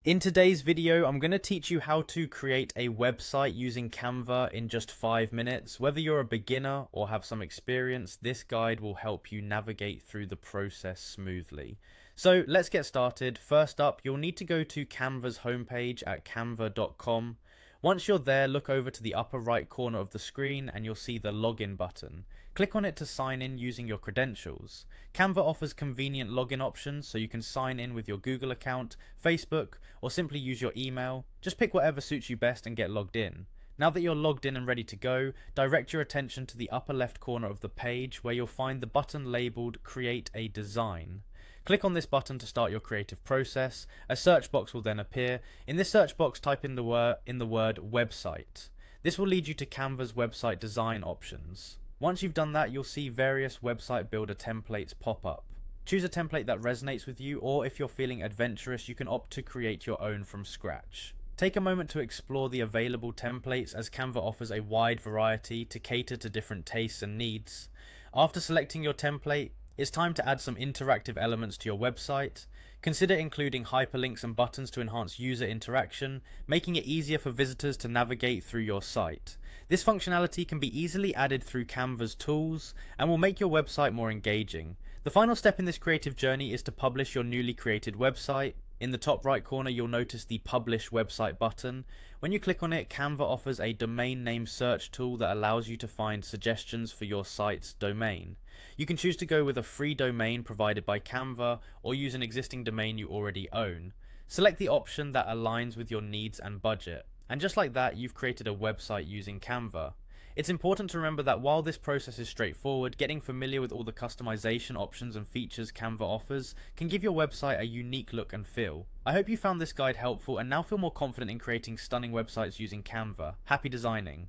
In today's video, I'm going to teach you how to create a website using Canva in just 5 minutes. Whether you're a beginner or have some experience, this guide will help you navigate through the process smoothly. So let's get started. First up, you'll need to go to Canva's homepage at canva.com. Once you're there, look over to the upper right corner of the screen and you'll see the login button. Click on it to sign in using your credentials. Canva offers convenient login options so you can sign in with your Google account, Facebook, or simply use your email. Just pick whatever suits you best and get logged in. Now that you're logged in and ready to go, direct your attention to the upper left corner of the page where you'll find the button labeled Create a Design. Click on this button to start your creative process. A search box will then appear. In this search box, type in the word website. This will lead you to Canva's website design options. Once you've done that, you'll see various website builder templates pop up. Choose a template that resonates with you, or if you're feeling adventurous, you can opt to create your own from scratch. Take a moment to explore the available templates, as Canva offers a wide variety to cater to different tastes and needs. After selecting your template, it's time to add some interactive elements to your website. Consider including hyperlinks and buttons to enhance user interaction, making it easier for visitors to navigate through your site. This functionality can be easily added through Canva's tools and will make your website more engaging. The final step in this creative journey is to publish your newly created website. In the top right corner, you'll notice the Publish Website button. When you click on it, Canva offers a domain name search tool that allows you to find suggestions for your site's domain. You can choose to go with a free domain provided by Canva or use an existing domain you already own. Select the option that aligns with your needs and budget. And just like that, you've created a website using Canva. It's important to remember that while this process is straightforward, getting familiar with all the customization options and features Canva offers can give your website a unique look and feel. I hope you found this guide helpful and now feel more confident in creating stunning websites using Canva. Happy designing!